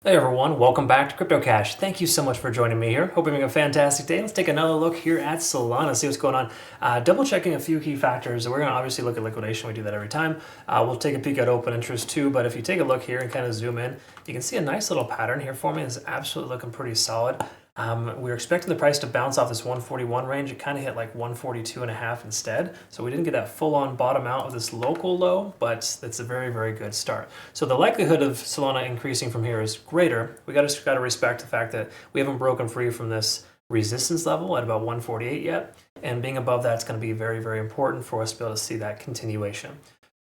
Hey everyone, welcome back to Crypto Cash. Thank you so much for joining me here. Hope you're having a fantastic day. Let's take another look here at Solana, see what's going on. Double checking a few key factors. We're going to obviously look at liquidation. We do that every time. We'll take a peek at open interest too, but if you take a look here and kind of zoom in, you can see a nice little pattern here for me. It's absolutely looking pretty solid. We were expecting the price to bounce off this 141 range. It kind of hit like 142.5 instead. So we didn't get that full on bottom out of this local low, but it's a very, very good start. So the likelihood of Solana increasing from here is greater. We got to respect the fact that we haven't broken free from this resistance level at about 148 yet. And being above that is going to be very, very important for us to be able to see that continuation.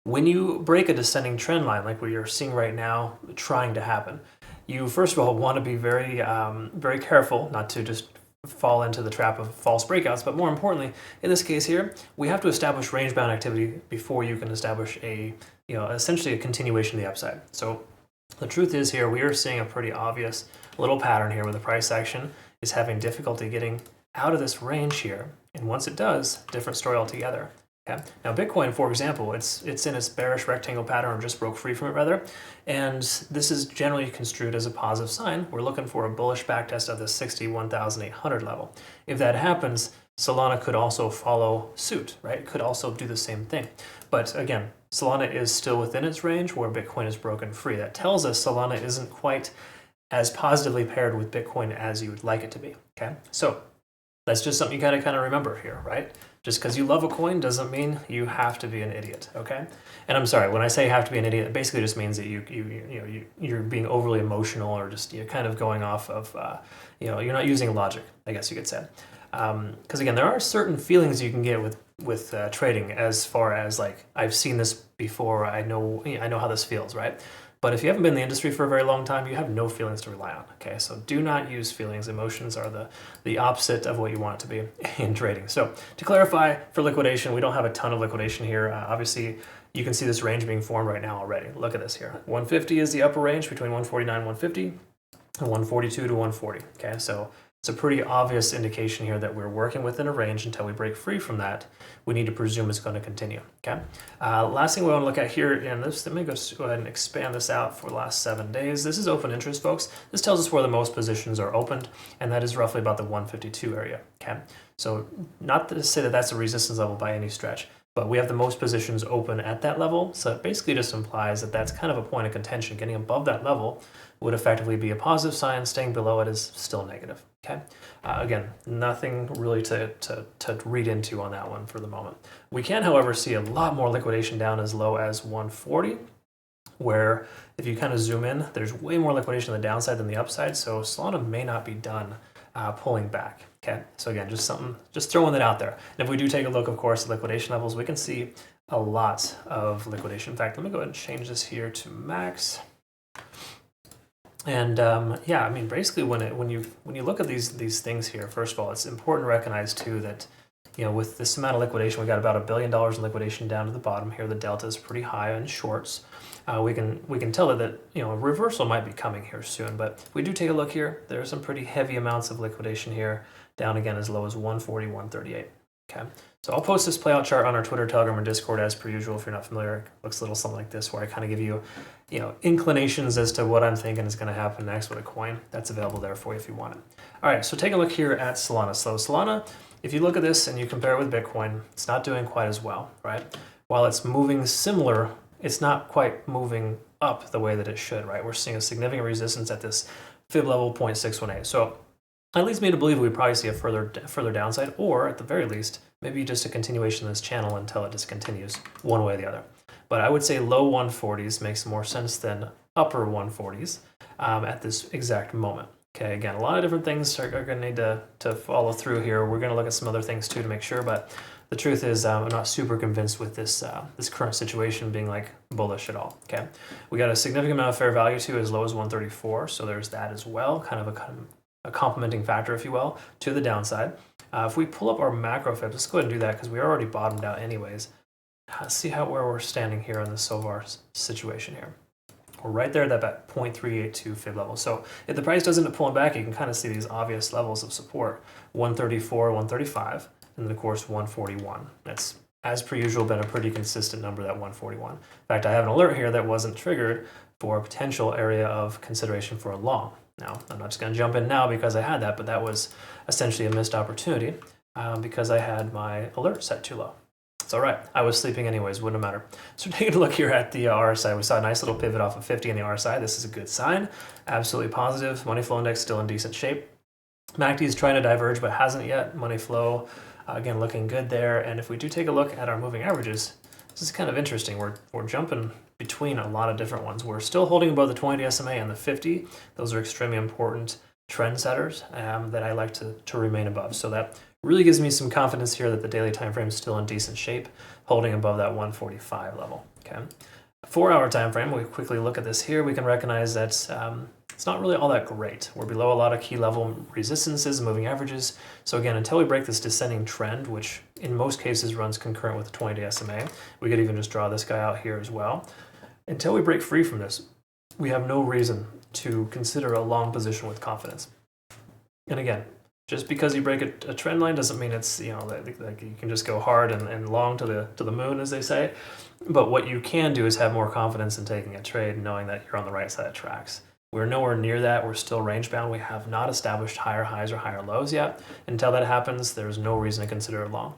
When you break a descending trend line like we are seeing right now trying to happen, you first of all want to be very, very careful not to just fall into the trap of false breakouts. But more importantly, in this case here, we have to establish range-bound activity before you can establish essentially a continuation of the upside. So the truth is here, we are seeing a pretty obvious little pattern here where the price action is having difficulty getting out of this range here. And once it does, different story altogether. Okay. Now Bitcoin, for example, it's in its bearish rectangle pattern, or just broke free from it rather, and this is generally construed as a positive sign. We're looking for a bullish backtest of the 61,800 level. If that happens, Solana could also follow suit, right? It could also do the same thing. But again, Solana is still within its range where Bitcoin is broken free. That tells us Solana isn't quite as positively paired with Bitcoin as you would like it to be. Okay, so that's just something you gotta kind of remember here, right? Just because you love a coin doesn't mean you have to be an idiot, okay? And I'm sorry, when I say have to be an idiot, it basically just means that you're being overly emotional, or just you're kind of going off of you're not using logic, I guess you could say. Because again, there are certain feelings you can get with trading, as far as like, I've seen this before, I know how this feels, right? But if you haven't been in the industry for a very long time, you have no feelings to rely on, okay? So do not use feelings. Emotions are the opposite of what you want it to be in trading. So to clarify, for liquidation, we don't have a ton of liquidation here. Obviously, you can see this range being formed right now already. Look at this here. 150 is the upper range between 149 and 150, and 142 to 140, okay? So it's a pretty obvious indication here that we're working within a range. Until we break free from that, we need to presume it's going to continue, okay? Last thing we want to look at here, and this, let me go ahead and expand this out for the last 7 days. This is open interest, folks. This tells us where the most positions are opened, and that is roughly about the 152 area, okay? So not to say that that's a resistance level by any stretch, but we have the most positions open at that level. So it basically just implies that that's kind of a point of contention. Getting above that level would effectively be a positive sign. Staying below it is still negative, okay? Again, nothing really to read into on that one for the moment. We can, however, see a lot more liquidation down as low as 140, where if you kind of zoom in, there's way more liquidation on the downside than the upside. So Solana may not be done pulling back. Okay, so again, just throwing that out there. And if we do take a look, of course, at liquidation levels, we can see a lot of liquidation. In fact, let me go ahead and change this here to max. And yeah, I mean, basically, when you look at these things here, first of all, it's important to recognize too that, you know, with this amount of liquidation, we got about $1 billion in liquidation down to the bottom here. The delta is pretty high on shorts. We can tell that a reversal might be coming here soon. But if we do take a look here, there are some pretty heavy amounts of liquidation here, down again as low as 140, 138. Okay, so I'll post this playout chart on our Twitter, Telegram, or Discord as per usual. If you're not familiar, it looks a little something like this, where I kind of give you, inclinations as to what I'm thinking is going to happen next with a coin. That's available there for you if you want it. All right, so take a look here at Solana. So Solana, if you look at this and you compare it with Bitcoin, it's not doing quite as well, right? While it's moving similar, it's not quite moving up the way that it should, right? We're seeing a significant resistance at this fib level 0.618. So that leads me to believe we probably see a further downside, or at the very least, maybe just a continuation of this channel until it discontinues one way or the other. But I would say low 140s makes more sense than upper 140s at this exact moment. Okay, again, a lot of different things are going to need to follow through here. We're going to look at some other things too to make sure, but the truth is I'm not super convinced with this current situation being like bullish at all. Okay, we got a significant amount of fair value too, as low as 134, so there's that as well, kind of a complementing factor, if you will, to the downside. If we pull up our macro fibs, let's go ahead and do that because we already bottomed out anyways. Let's see where we're standing here in the SOVAR situation here. We're right there at that 0.382 fib level. So if the price doesn't end up pulling back, you can kind of see these obvious levels of support: 134, 135, and then of course 141. That's, as per usual, been a pretty consistent number, that 141. In fact, I have an alert here that wasn't triggered for a potential area of consideration for a long. Now, I'm not just going to jump in now because I had that, but that was essentially a missed opportunity because I had my alert set too low. It's all right. I was sleeping anyways, wouldn't matter. So taking a look here at the RSI, we saw a nice little pivot off of 50 in the RSI. This is a good sign. Absolutely positive. Money flow index still in decent shape. MACD is trying to diverge, but hasn't yet. Money flow, again, looking good there. And if we do take a look at our moving averages, this is kind of interesting. We're jumping between a lot of different ones. We're still holding above the 20 SMA and the 50. Those are extremely important trend setters that I like to remain above. So that really gives me some confidence here that the daily time frame is still in decent shape, holding above that 145 level. Okay, 4-hour time frame. We quickly look at this here. We can recognize that it's not really all that great. We're below a lot of key level resistances and moving averages. So again, until we break this descending trend, which in most cases runs concurrent with the 20-day SMA, we could even just draw this guy out here as well. Until we break free from this, we have no reason to consider a long position with confidence. And again, just because you break a trend line doesn't mean it's, like you can just go hard and long to the moon, as they say. But what you can do is have more confidence in taking a trade, knowing that you're on the right side of tracks. We're nowhere near that. We're still range bound. We have not established higher highs or higher lows yet. Until that happens, there's no reason to consider it long.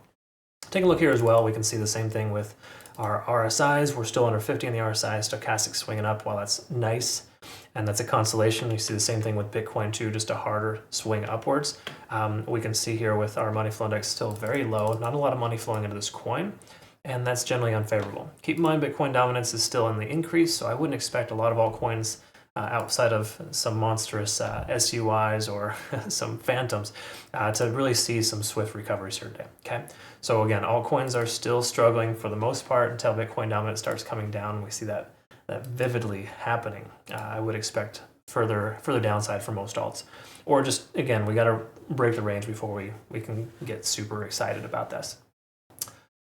Take a look here as well. We can see the same thing with our RSIs. We're still under 50 in the RSI, stochastic swinging up. While that's nice, and that's a consolation. You see the same thing with Bitcoin too, just a harder swing upwards. We can see here with our money flow index still very low, not a lot of money flowing into this coin, and that's generally unfavorable. Keep in mind, Bitcoin dominance is still in the increase, so I wouldn't expect a lot of altcoins outside of some monstrous SUIs or some phantoms to really see some swift recoveries here today. Okay, so again, altcoins are still struggling for the most part until Bitcoin dominance starts coming down. We see that vividly happening. I would expect further downside for most alts, or just again, we got to break the range before we can get super excited about this.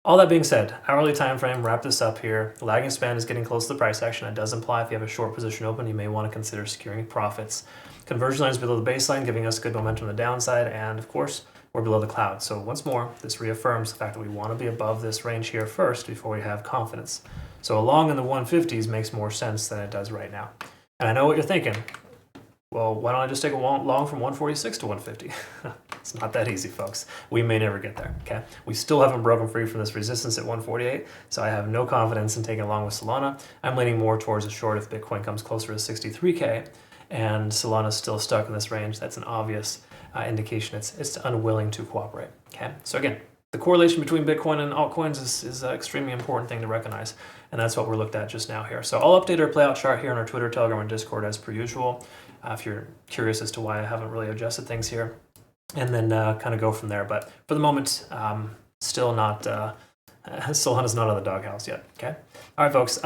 All that being said, hourly time frame, wrap this up here. The lagging span is getting close to the price action. That does imply if you have a short position open, you may want to consider securing profits. Conversion line is below the baseline, giving us good momentum on the downside, and of course, we're below the cloud. So once more, this reaffirms the fact that we want to be above this range here first before we have confidence. So a long in the 150s makes more sense than it does right now. And I know what you're thinking. Well, why don't I just take a long from 146 to 150? It's not that easy, folks. We may never get there, okay? We still haven't broken free from this resistance at 148, so I have no confidence in taking along with Solana. I'm leaning more towards a short if Bitcoin comes closer to 63K, and Solana's still stuck in this range. That's an obvious indication it's unwilling to cooperate, okay? So again, the correlation between Bitcoin and altcoins is an extremely important thing to recognize, and that's what we're looked at just now here. So I'll update our playout chart here on our Twitter, Telegram, and Discord as per usual, if you're curious as to why I haven't really adjusted things here, and then kind of go from there. But for the moment, still not, Solana's not on the doghouse yet, okay? All right, folks.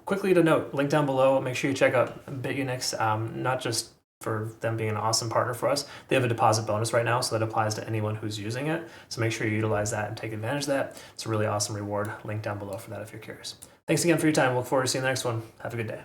Quickly to note, link down below, make sure you check out Bitunix, not just for them being an awesome partner for us. They have a deposit bonus right now, so that applies to anyone who's using it. So make sure you utilize that and take advantage of that. It's a really awesome reward. Link down below for that if you're curious. Thanks again for your time. Look forward to seeing the next one. Have a good day.